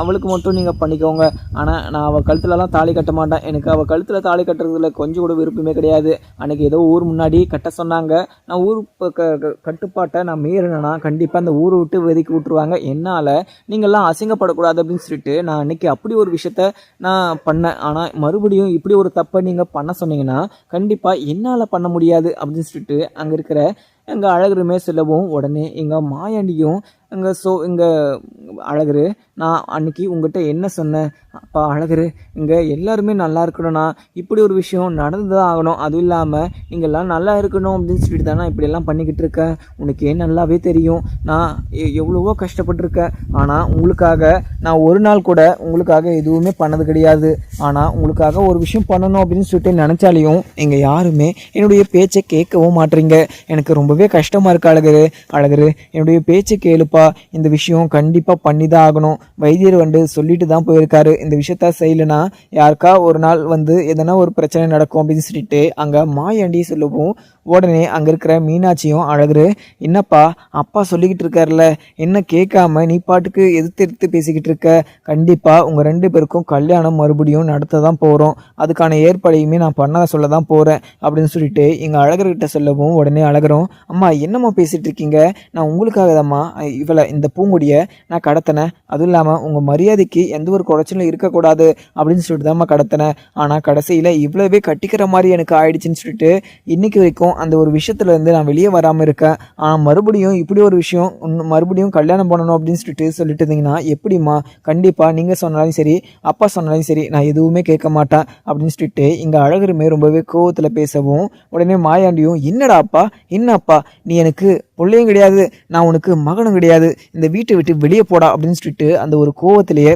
அவளுக்கு மட்டும் நீங்கள் பண்ணிக்கோங்க, ஆனால் நான் அவள் கழுத்துலலாம் தாலி கட்ட மாட்டேன். எனக்கு அவள் கழுத்தில் தாலி கட்டுறதுல கொஞ்சம் கூட விருப்பமே கிடையாது. அன்றைக்கி ஏதோ ஊர் முன்னாடி கட்ட சொன்னாங்க. நான் ஊர் கட்டுப்பாட்டை நான் மீறினேன்னா கண்டிப்பாக அந்த ஊரை விட்டு வெதுக்கி விட்டுருவாங்க. என்னால் நீங்கள்லாம் அசிங்கப்படக்கூடாது அப்படின்னு சொல்லிட்டு நான் அன்றைக்கி அப்படி ஒரு விஷயத்த நான் பண்ணேன். ஆனால் மறுபடியும் இப்படி ஒரு தப்பை நீங்கள் பண்ண சொன்னீங்கன்னா கண்டிப்பாக என்னால் பண்ண முடியாது அப்படின்னு சொல்லிட்டு அங்கே இருக்கிற எங்கள் அழகருமே சொல்லவும், உடனே எங்கள் மாயாண்டியும் இங்கே அழகரு, நான் அன்னைக்கு உங்கள்கிட்ட என்ன சொன்னேன் அப்பா அழகரு, இங்கே எல்லாருமே நல்லா இருக்கணும்னா இப்படி ஒரு விஷயம் நடந்து தான் ஆகணும். அதுவும் இல்லாமல் நீங்கள்லாம் நல்லா இருக்கணும் அப்படின்னு சொல்லிட்டு தான் நான் இப்படியெல்லாம் பண்ணிக்கிட்டு இருக்கேன். உனக்கு ஏன் நல்லாவே தெரியும், நான் எவ்வளவோ கஷ்டப்பட்டுருக்கேன். ஆனால் உங்களுக்காக நான் ஒரு நாள் கூட உங்களுக்காக எதுவுமே பண்ணது கிடையாது. ஆனால் உங்களுக்காக ஒரு விஷயம் பண்ணணும் அப்படின்னு சொல்லிட்டு நினச்சாலையும் நீங்கள் யாருமே என்னுடைய பேச்சை கேட்கவும் மாட்டீங்க. எனக்கு ரொம்பவே கஷ்டமாக இருக்கு அழகரு, என்னுடைய பேச்சை கேளுப்பா, இந்த விஷயம் கண்டிப்பாக பண்ணி தான் ஆகணும். வைத்தியர் சொல்லிட்டு தான் போயிருக்காரு. இந்த விஷயத்த செய்யலைன்னா யாருக்கா ஒரு நாள் எதனா ஒரு பிரச்சனை நடக்கும் அப்படின்னு சொல்லிட்டு அங்கே மாயாண்டி சொல்லுவோம். உடனே அங்கே இருக்கிற மீனாட்சியும் அழகரு, என்னப்பா அப்பா சொல்லிக்கிட்டு இருக்காருல்ல, என்ன கேட்காம நீ பாட்டுக்கு எதிர்த்து பேசிக்கிட்டு இருக்க, கண்டிப்பாக உங்கள் 2 பேருக்கும் கல்யாணம் மறுபடியும் நடத்த தான் போகிறோம், அதுக்கான ஏற்பாடையுமே நான் பண்ண சொல்ல தான் போகிறேன் அப்படின்னு சொல்லிட்டு எங்கள் அழகர்கிட்ட சொல்லவும், உடனே அழகரும், அம்மா என்னம்மா பேசிகிட்டு இருக்கீங்க, நான் உங்களுக்காக தான்மா இந்த பூங்கொடியை நான் கடத்தினேன். அதுவும் இல்லாமல் உங்கள் மரியாதைக்கு எந்த ஒரு குறைச்சலும் இருக்கக்கூடாது அப்படின்னு சொல்லிட்டு தான்மா கடத்தினேன். ஆனால் கடைசியில் இவ்வளவே கட்டிக்கிற மாதிரி எனக்கு ஆயிடுச்சுன்னு சொல்லிட்டு இன்னைக்கு வரைக்கும் அந்த ஒரு விஷயத்துலேருந்து நான் வெளியே வராமல் இருக்கேன். ஆனால் மறுபடியும் இப்படி ஒரு விஷயம் மறுபடியும் கல்யாணம் பண்ணணும் அப்படின்னு சொல்லிட்டு இருந்தீங்கன்னா எப்படிம்மா, கண்டிப்பாக நீங்கள் சொன்னாலும் சரி அப்பா சொன்னாலும் சரி நான் எதுவுமே கேட்க மாட்டேன் அப்படின்னு சொல்லிட்டு இங்கே அழகருமே ரொம்பவே கோவத்தில் பேசவும், உடனே மாயாண்டியும், என்னடா அப்பா, என்ன அப்பா, நீ எனக்கு பிள்ளையும் கிடையாது, நான் உனக்கு மகனும் கிடையாது, இந்த வீட்டை விட்டு வெளியே போடா அப்படின்னு சொல்லிட்டு அந்த ஒரு கோவத்திலேயே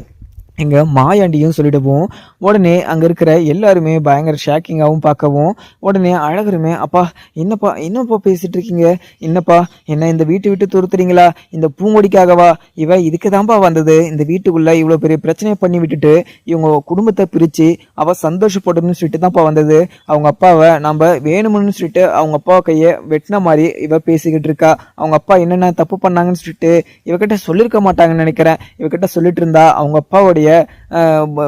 எங்கள் மாயாண்டியும் சொல்லிடுவோம். உடனே அங்கே இருக்கிற எல்லாருமே பயங்கர ஷாக்கிங்காகவும் பார்க்கவும், உடனே அழகருமே, அப்பா என்னப்பா பேசிகிட்டு இருக்கீங்க, என்னப்பா என்ன இந்த வீட்டை விட்டு துரத்துறீங்களா, இந்த பூங்கொடிக்காகவா, இவ இதுக்கு தான்ப்பா வந்தது, இந்த வீட்டுக்குள்ளே இவ்வளோ பெரிய பிரச்சனையை பண்ணி விட்டுட்டு இவங்க குடும்பத்தை பிரித்து அவள் சந்தோஷப்படணும்னு சொல்லிட்டு தான்ப்பா வந்தது. அவங்க அப்பாவை நம்ம வேணும்னு சொல்லிட்டு அவங்க அப்பா கையை வெட்டின மாதிரி இவ பேசிக்கிட்டு இருக்கா. அவங்க அப்பா என்னென்ன தப்பு பண்ணாங்கன்னு சொல்லிட்டு இவகிட்ட சொல்லியிருக்க மாட்டாங்கன்னு நினைக்கிறேன். இவகிட்ட சொல்லிட்டு இருந்தா அவங்க அப்பாவுடைய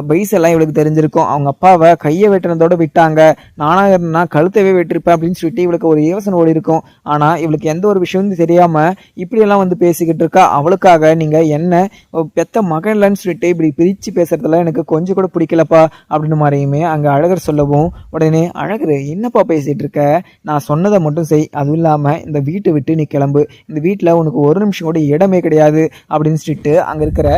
வயசெல்லாம் இவளுக்கு தெரிஞ்சிருக்கும். அவங்க அப்பாவை கையை வெட்டினதோட விட்டாங்க, நானாக இருந்தா கழுத்தவே வெட்டிருப்பேன் அப்படின்னு சொல்லிட்டு இவளுக்கு ஒரு யோசனை ஓடி இருக்கும். ஆனால் இவளுக்கு எந்த ஒரு விஷயம் தெரியாமல் இப்படியெல்லாம் பேசிக்கிட்டு இருக்கா. அவளுக்காக நீங்கள் என்ன பெத்த மகன்லன்னு சொல்லிட்டு இப்படி பிரித்து பேசுறதுல எனக்கு கொஞ்சம் கூட பிடிக்கலப்பா அப்படின்னு மாதிரியுமே அங்கே அழகர் சொல்லவும், உடனே அழகர், என்னப்பா பேசிகிட்டு இருக்க, நான் சொன்னதை மட்டும் செய், அதுவும் இல்லாமல் இந்த வீட்டை விட்டு நீ கிளம்பு, இந்த வீட்டில் உனக்கு ஒரு நிமிஷம் கூட இடமே கிடையாது அப்படின்னு சொல்லிட்டு அங்கே இருக்கிற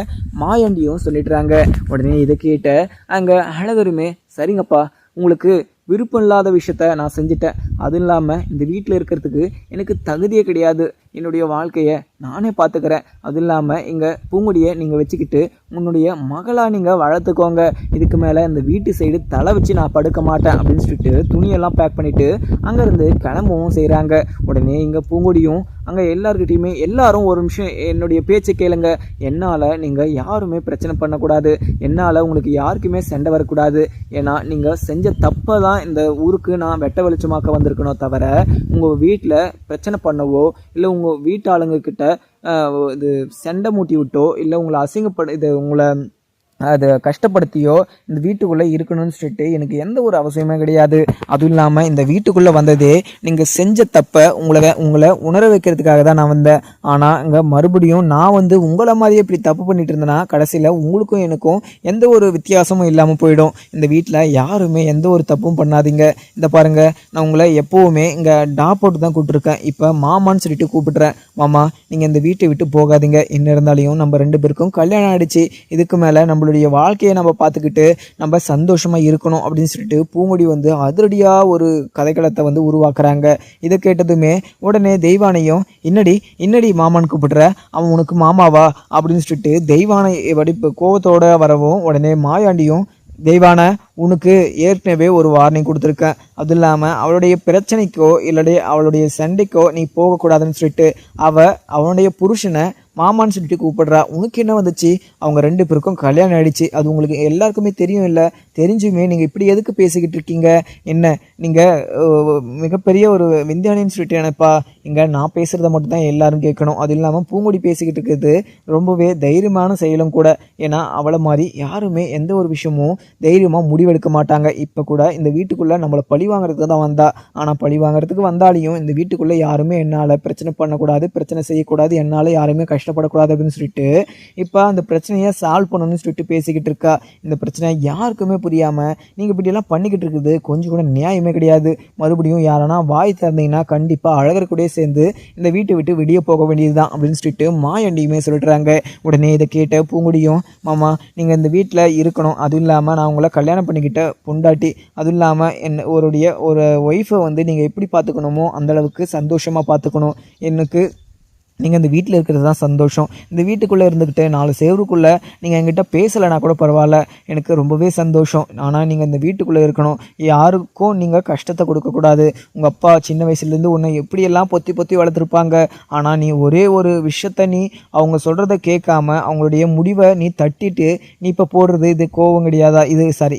மாயாண்டியும் சொல்லிடுறாங்க. உடனே இதை கேட்ட அங்கே அழகருமே, சரிங்கப்பா, உங்களுக்கு விருப்பம் இல்லாத விஷயத்த நான் செஞ்சுட்டேன், அதுவும் இல்லாமல் இந்த வீட்டில் இருக்கிறதுக்கு எனக்கு தகுதியே கிடையாது, என்னுடைய வாழ்க்கையை நானே பார்த்துக்கிறேன், அதுவும் இல்லாமல் இங்கே பூங்குடியை நீங்கள் வச்சுக்கிட்டு உன்னுடைய மகளாக நீங்கள் வளர்த்துக்கோங்க, இதுக்கு மேலே இந்த வீட்டு சைடு தலை வச்சு நான் படுக்க மாட்டேன் அப்படின்னு சொல்லிட்டு துணியெல்லாம் பேக் பண்ணிவிட்டு அங்கேருந்து கிளம்பவும் செய்கிறாங்க. உடனே இங்கே பூங்குடியும் அங்கே எல்லாருக்கிட்டையுமே, எல்லாரும் ஒரு நிமிஷம் என்னுடைய பேச்சை கேளுங்க, என்னால் நீங்கள் யாருமே பிரச்சனை பண்ணக்கூடாது, என்னால் உங்களுக்கு யாருக்குமே சண்டை வரக்கூடாது, ஏன்னா நீங்கள் செஞ்ச தப்பை தான் இந்த ஊருக்கு நான் வெட்ட வெளிச்சமாக்க வந்திருக்கணும், தவிர உங்கள் வீட்டில் பிரச்சனை பண்ணவோ இல்லை உங்கள் வீட்டு ஆளுங்கக்கிட்ட இது சண்டை மூட்டி விட்டோ இல்லை உங்களை அதை கஷ்டப்படுத்தியோ இந்த வீட்டுக்குள்ளே இருக்கணும்னு சொல்லிட்டு எனக்கு எந்த ஒரு அவசியமே கிடையாது. அதுவும் இல்லாமல் இந்த வீட்டுக்குள்ளே வந்ததே நீங்கள் செஞ்ச தப்பை உங்களை உணர வைக்கிறதுக்காக தான் நான் வந்தேன். ஆனால் இங்கே மறுபடியும் நான் உங்களை மாதிரியே இப்படி தப்பு பண்ணிட்டு இருந்தேன்னா கடைசியில் உங்களுக்கும் எனக்கும் எந்த ஒரு வித்தியாசமும் இல்லாமல் போயிடும். இந்த வீட்டில் யாருமே எந்த ஒரு தப்பும் பண்ணாதீங்க. இந்த பாருங்கள், நான் உங்களை எப்போவுமே இங்கே போட்டு தான் கூப்பிட்டுருக்கேன், இப்போ மாமான்னு சொல்லிட்டு கூப்பிட்றேன். மாமா, நீங்கள் இந்த வீட்டை விட்டு போகாதீங்க, என்ன இருந்தாலையும் நம்ம 2 பேருக்கும் கல்யாணம் ஆகிடுச்சு, இதுக்கு மேலே நம்மளுடைய நம்மளுடைய வாழ்க்கையை நம்ம பார்த்துக்கிட்டு நம்ம சந்தோஷமாக இருக்கணும் அப்படின்னு சொல்லிட்டு பூங்கொடி வந்து அதிரடியாக ஒரு கதைக்களத்தை வந்து உருவாக்குறாங்க. இதை கேட்டதுமே உடனே தெய்வானையும் இன்னடி இன்னடி மாமான்னு கூப்பிடுற, அவன் உனக்கு மாமாவா அப்படின்னு சொல்லிட்டு தெய்வானை வடிப்பு கோவத்தோட வரவும் உடனே மாயாண்டியும் தெய்வான உனக்கு ஏற்கனவே ஒரு வார்னிங் கொடுத்துருக்கேன், அதுவும் இல்லாமல் அவளுடைய பிரச்சனைக்கோ இல்லாட்டி அவளுடைய சண்டைக்கோ நீ போகக்கூடாதுன்னு சொல்லிட்டு அவனுடைய புருஷனை மாமான்னு சொல்லிட்டு கூப்பிடுறா. உனக்கு என்ன வந்துச்சு? அவங்க 2 பேருக்கும் கல்யாணம் ஆயிடுச்சு, அது உங்களுக்கு எல்லாருக்குமே தெரியும் இல்லை? தெரிஞ்சுமே நீங்கள் இப்படி எதுக்கு பேசிக்கிட்டு இருக்கீங்க? என்ன நீங்கள் மிகப்பெரிய ஒரு விந்தியானின்னு சொல்லிட்டு நினைப்பா? இங்கே நான் பேசுகிறத மட்டும் தான் எல்லாரும் கேட்கணும். அது இல்லாமல் பூங்குடி பேசிக்கிட்டு இருக்கிறது ரொம்பவே தைரியமான செயலும் கூட. ஏன்னா அவளை மாதிரி யாருமே எந்த ஒரு விஷயமும் தைரியமாக முடிவெடுக்க மாட்டாங்க. இப்போ கூட இந்த வீட்டுக்குள்ளே நம்மளை பழி வாங்குறதுக்கு தான் வந்தா. ஆனால் பழி வாங்குறதுக்கு வந்தாலையும் இந்த வீட்டுக்குள்ளே யாருமே என்னால் பிரச்சனை பண்ணக்கூடாது, பிரச்சனை செய்யக்கூடாது, என்னால் யாருமே கஷ்டப்படக்கூடாது அப்படின்னு சொல்லிட்டு இப்போ அந்த பிரச்சனையை சால்வ் பண்ணணும்னு சொல்லிட்டு பேசிக்கிட்டு இருக்கா. இந்த பிரச்சனை யாருக்குமே புரியாமல் நீங்கள் இப்படியெல்லாம் பண்ணிக்கிட்டு இருக்குது கொஞ்சம் கூட நியாயமே கிடையாது. மறுபடியும் யாரனா வாய் திறந்தீங்கன்னா கண்டிப்பாக அழகர் கூட சேர்ந்து இந்த வீட்டை விட்டு வெளியே போக வேண்டியது தான் அப்படின்னு சொல்லிட்டு மாயாண்டியுமே சொல்லிடுறாங்க. உடனே இதை கேட்ட பூங்குடியும், மாமா நீங்கள் இந்த வீட்டில் இருக்கணும், அதுவும் இல்லாமல் நான் உங்களை கல்யாணம் பண்ணிக்கிட்ட பொண்டாட்டி, அதுவும் இல்லாமல் ஒரு ஒய்ஃபை வந்து நீங்கள் எப்படி பார்த்துக்கணுமோ அந்தளவுக்கு சந்தோஷமாக பார்த்துக்கணும். எனக்கு நீங்கள் இந்த வீட்டில் இருக்கிறது தான் சந்தோஷம். இந்த வீட்டுக்குள்ளே இருந்துக்கிட்டு 4 சேவருக்குள்ளே நீங்கள் என்கிட்ட பேசலைனா கூட பரவாயில்ல, எனக்கு ரொம்பவே சந்தோஷம். ஆனால் நீங்கள் இந்த வீட்டுக்குள்ளே இருக்கணும், யாருக்கும் நீங்கள் கஷ்டத்தை கொடுக்கக்கூடாது. உங்கள் அப்பா சின்ன வயசுலேருந்து உன்னை எப்படியெல்லாம் பொத்தி பொத்தி வளர்த்துருப்பாங்க. ஆனால் நீ ஒரே ஒரு விஷயத்த நீ அவங்க சொல்கிறத கேட்காம அவங்களுடைய முடிவை நீ தட்டிட்டு நீ இப்போ போடுறது இது கோபம் கிடையாதா?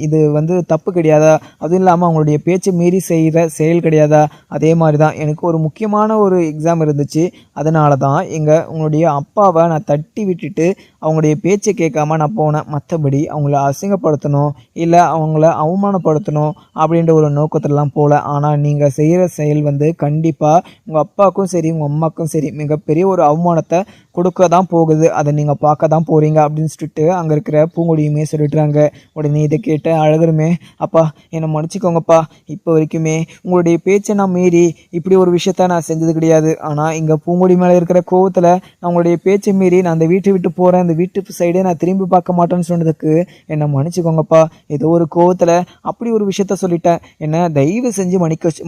இது வந்து தப்பு கிடையாதா? அதுவும் இல்லாமல் அவங்களுடைய பேச்சு மீறி செய்கிற செயல் கிடையாதா? அதே மாதிரி தான் எனக்கு ஒரு முக்கியமான ஒரு எக்ஸாம் இருந்துச்சு, அதனால தான் உங்களுடைய அப்பாவை நான் தட்டி விட்டுட்டு அவங்களுடைய பேச்சை கேட்காம நான் போனேன். மற்றபடி அவங்கள அசிங்கப்படுத்தணும் இல்லை அவங்கள அவமானப்படுத்தணும் அப்படின்ற ஒரு நோக்கத்திலலாம் போகல. ஆனால் நீங்கள் செய்கிற செயல் வந்து கண்டிப்பாக உங்கள் அப்பாவுக்கும் சரி உங்கள் அம்மாவுக்கும் சரி மிகப்பெரிய ஒரு அவமானத்தை கொடுக்க தான் போகுது, அதை நீங்கள் பார்க்க தான் போகிறீங்க அப்படின்னு சொல்லிட்டு அங்கே இருக்கிற பூங்கொடியுமே சொல்லிட்டுறாங்க. உடனே இதை கேட்ட அழகருமே, அப்பா என்னை மன்னிச்சிக்கோங்கப்பா, இப்போ வரைக்குமே உங்களுடைய பேச்சை நான் மீறி இப்படி ஒரு விஷயத்த நான் செஞ்சது கிடையாது. ஆனால் இங்கே பூங்கொடி மேலே இருக்கிற கோவத்தில் நான் உங்களுடைய பேச்சை மீறி நான் அந்த வீட்டை விட்டு போகிறேன், அந்த வீட்டு சைடே நான் திரும்பி பார்க்க மாட்டேன்னு சொன்னதுக்கு என்னை மன்னிச்சிக்கோங்கப்பா. ஏதோ ஒரு கோவத்தில் அப்படி ஒரு விஷயத்த சொல்லிட்டேன், என்னை தயவு செஞ்சு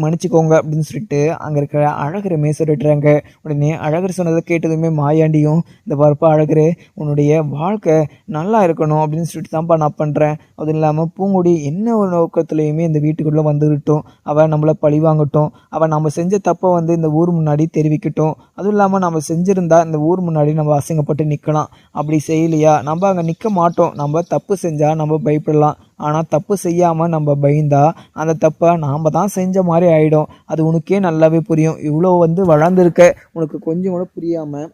மன்னிச்சிக்கோங்க அப்படின்னு சொல்லிட்டு அங்கே இருக்கிற அழகருமே சொல்லிட்டுறாங்க. உடனே அழகர் சொன்னதை கேட்டதுமே மாயாண்டியும், இந்த பருப்பா அழகரு உன்னுடைய வாழ்க்கை நல்லா இருக்கணும் அப்படின்னு சொல்லிட்டு தான்ப்பா நான் பண்ணுறேன். அதுவும் இல்லாமல் பூங்குடி என்ன ஒரு நோக்கத்துலையுமே இந்த வீட்டுக்குள்ளே வந்துவிட்டோம், அவள் நம்மளை பழி வாங்கட்டும், அவள் நம்ம செஞ்ச தப்பை வந்து இந்த ஊர் முன்னாடி தெரிவிக்கட்டும், அதுவும் இல்லாமல் நம்ம செஞ்சுருந்தா இந்த ஊர் முன்னாடி நம்ம அசிங்கப்பட்டு நிற்கலாம். அப்படி செய்யலையா நம்ம அங்கே நிற்க மாட்டோம். நம்ம தப்பு செஞ்சால் நம்ம பயப்படலாம், ஆனால் தப்பு செய்யாமல் நம்ம பயந்தா அந்த தப்பை நாம் தான் செஞ்ச மாதிரி ஆகிடும். அது உனக்கே நல்லாவே புரியும். இவ்வளோ வந்து வளர்ந்துருக்க உனக்கு கொஞ்சம் கூட புரியாமல்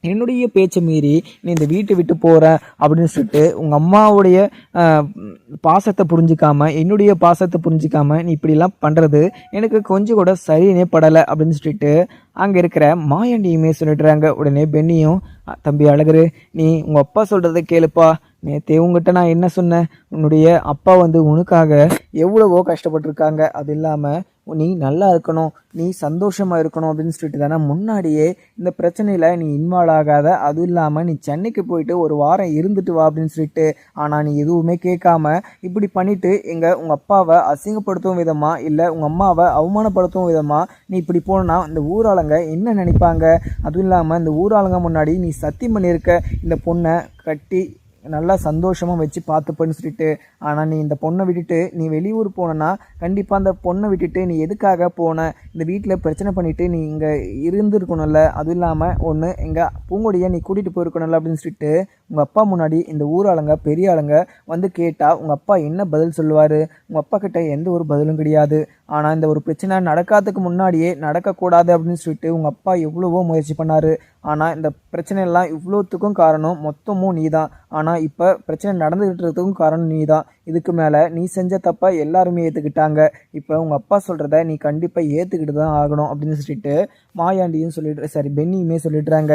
என்னுடைய பேச்சை மீறி நீ இந்த வீட்டை விட்டு போகிற அப்படின்னு சொல்லிட்டு உங்கள் அம்மாவுடைய பாசத்தை புரிஞ்சிக்காமல் என்னுடைய பாசத்தை புரிஞ்சிக்காமல் நீ இப்படிலாம் பண்ணுறது எனக்கு கொஞ்சம் கூட சரினே படலை அப்படின்னு சொல்லிட்டு அங்கே இருக்கிற மாயாண்டியுமே சொல்லிடுறாங்க. உடனே பெண்ணியும், தம்பி அழகரு நீ உங்கள் அப்பா சொல்கிறத கேளுப்பா, நேற்று உங்ககிட்ட நான் என்ன சொன்னேன், உன்னுடைய அப்பா வந்து உனக்காக எவ்வளவோ கஷ்டப்பட்டுருக்காங்க, அது இல்லாமல் நீ நல்லா இருக்கணும், நீ சந்தோஷமாக இருக்கணும் அப்படின்னு சொல்லிட்டு தானே முன்னாடியே இந்த பிரச்சனையில் நீ இன்வால்வ் ஆகாத, அதுவும் இல்லாமல் நீ சென்னைக்கு போயிட்டு ஒரு வாரம் இருந்துட்டு வா அப்படின்னு சொல்லிட்டு. ஆனால் நீ எதுவுமே கேட்காம இப்படி பண்ணிவிட்டு உங்கள் அப்பாவை அசிங்கப்படுத்தும் விதமாக இல்லை உங்கள் அம்மாவை அவமானப்படுத்தும் விதமாக நீ இப்படி போனால் இந்த ஊராளுங்க என்ன நினைப்பாங்க? அதுவும் இல்லாமல் இந்த ஊராளுங்க முன்னாடி நீ சத்தியம் பண்ணியிருக்க இந்த பொண்ணை கட்டி நல்லா சந்தோஷமாக வச்சு பார்த்துப்பேன்னு சொல்லிட்டு. ஆனால் நீ இந்த பொண்ணை விட்டுட்டு நீ வெளியூர் போனேன்னா கண்டிப்பாக அந்த பொண்ணை விட்டுட்டு நீ எதுக்காக போன? இந்த வீட்டில் பிரச்சனை பண்ணிவிட்டு நீ இங்கே இருந்துருக்கணும்ல, அதுவும் இல்லாமல் ஒன்று எங்கள் பூங்கொடியை நீ கூட்டிகிட்டு போயிருக்கணும்ல அப்படின்னு சொல்லிட்டு உங்கள் அப்பா முன்னாடி இந்த ஊராளுங்க பெரிய ஆளுங்க வந்து கேட்டால் உங்கள் அப்பா என்ன பதில் சொல்லுவார்? உங்கள் அப்பா கிட்ட எந்த ஒரு பதிலும் கிடையாது. ஆனால் இந்த ஒரு பிரச்சனை நடக்காததுக்கு முன்னாடியே நடக்கக்கூடாது அப்படின்னு சொல்லிட்டு உங்கள் அப்பா எவ்வளவோ முயற்சி பண்ணார். ஆனால் இந்த பிரச்சனையெல்லாம் இவ்வளோத்துக்கும் காரணம் மொத்தமும் நீ தான். ஆனால் இப்போ பிரச்சனை நடந்துகிட்டு இருக்கிறதுக்கும் காரணம் நீ தான். இதுக்கு மேலே நீ செஞ்ச தப்பை எல்லாருமே ஏற்றுக்கிட்டாங்க. இப்போ உங்கள் அப்பா சொல்கிறத நீ கண்டிப்பாக ஏற்றுக்கிட்டு தான் ஆகணும் அப்படின்னு சொல்லிட்டு மாயாண்டியும் பென்னியுமே சொல்லிடுறாங்க.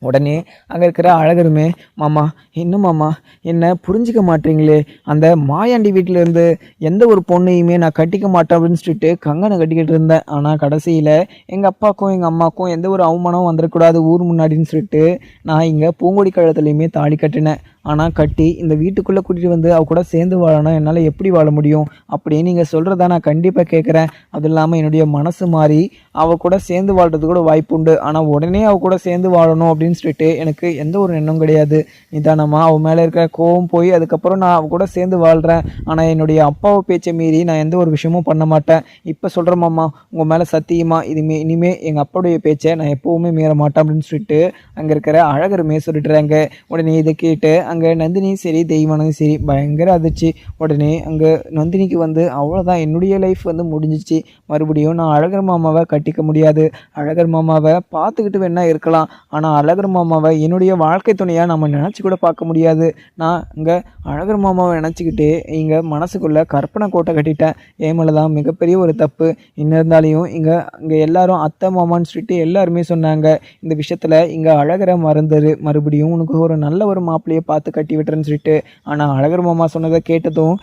உடனே அங்கே இருக்கிற அழகருமே, மாமா என்ன மாமா என்ன புரிஞ்சிக்க மாட்டீங்களே, அந்த மாயாண்டி வீட்டிலேருந்து எந்த ஒரு பொண்ணையுமே நான் கட்டிக்க மாட்டேன் அப்படின்னு சொல்லிட்டு கங்கனை கட்டிக்கிட்டு இருந்தேன். ஆனால் கடைசியில் எங்கள் அப்பாவுக்கும் எங்கள் அம்மாவுக்கும் எந்த ஒரு அவமானம் வந்துடக்கூடாது ஊர் முன்னாடின்னு சொல்லிட்டு நான் இங்கே பூங்கொடி கழுத்துலையுமே தாலி கட்டினேன். ஆனால் கட்டி இந்த வீட்டுக்குள்ளே கூட்டிகிட்டு வந்து அவ கூட சேர்ந்து வாழணும், என்னால் எப்படி வாழ முடியும் அப்படின்னு நீங்கள் சொல்கிறதா நான் கண்டிப்பாக கேட்குறேன். அதுவும் இல்லாமல் என்னுடைய மனசு மாறி அவ கூட சேர்ந்து வாழ்கிறது கூட வாய்ப்பு உண்டு. ஆனால் உடனே அவ கூட சேர்ந்து வாழணும் அப்படின்னு சொல்லிட்டு எனக்கு எந்த ஒரு எண்ணம் கிடையாது. நிதானமாக அவன் மேலே இருக்கிற கோவம் போய் அதுக்கப்புறம் நான் அவ கூட சேர்ந்து வாழ்கிறேன். ஆனால் என்னுடைய அப்பாவை பேச்சை மீறி நான் எந்த ஒரு விஷயமும் பண்ண மாட்டேன். இப்போ சொல்கிறேன் மாமா, உங்கள் மேலே சத்தியமா இனிமேல் எங்கள் அப்பாவுடைய பேச்சை நான் எப்போவுமே மீற மாட்டேன் அப்படின்னு சொல்லிட்டு அங்கே இருக்கிற அழகருமே சொல்லிட்டுறாங்க. உடனே இதை கேட்டு அங்கே நந்தினி சரி தெய்வானும் சரி பயங்கர அதிர்ச்சி. உடனே அங்கே நந்தினிக்கு வந்து அவ்வளோதான், என்னுடைய லைஃப் வந்து முடிஞ்சிச்சு, மறுபடியும் நான் அழகர் மாமாவை கட்டிக்க முடியாது, அழகர் மாமாவை பார்த்துக்கிட்டு வேணா இருக்கலாம், ஆனால் அழகர் மாமாவை என்னுடைய வாழ்க்கை துணையாக நம்ம நினச்சி கூட பார்க்க முடியாது. நான் இங்கே அழகர் மாமாவை நினச்சிக்கிட்டே இங்கே மனசுக்குள்ளே கற்பனை கோட்டை கட்டிட்டேன். என் மேலே தான் மிகப்பெரிய ஒரு தப்பு. இன்னும் இருந்தாலையும் இங்கே எல்லாரும் அத்தை மாமான்னு சொல்லிட்டு எல்லாருமே சொன்னாங்க, இந்த விஷயத்தில் இங்கே அழகரை மறந்துரு, மறுபடியும் உனக்கு ஒரு நல்ல ஒரு மாப்பிள்ளையை பார்த்து கட்டி விட்டுறேன்னு சொல்லிட்டு. ஆனால் அழகர் மாமா சொன்னதை கேட்டதும்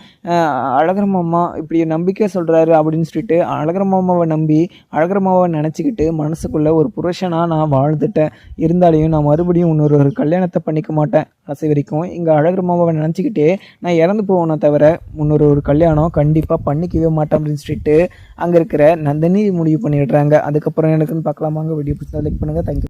அழகர் மாமா இப்படி நம்பிக்கை சொல்கிறாரு அப்படின்னு சொல்லிட்டு அழகர் மாமாவை நம்பி அழகர் மாமாவை நினச்சிக்கிட்டு மனசுக்குள்ளே ஒரு புருஷனாக நான் வாழ்ந்துட்டேன். இருந்தாலையும் நான் மறுபடியும் இன்னொரு கல்யாணத்தை பண்ணிக்க மாட்டேன். கடைசி வரைக்கும் இங்கே அழகர் மாமாவை நினச்சிக்கிட்டே நான் இறந்து போவேனே தவிர இன்னொரு கல்யாணம் கண்டிப்பாக பண்ணிக்கவே மாட்டேன் அப்படின்னு சொல்லிட்டு அங்கே இருக்கிற நந்தினி முடிவு பண்ணிடுறாங்க. அதுக்கப்புறம் எனக்குன்னு பார்க்கலாமாங்க. வீடியோ பிடிச்சா லைக் பண்ணுங்கள். தேங்க்யூ.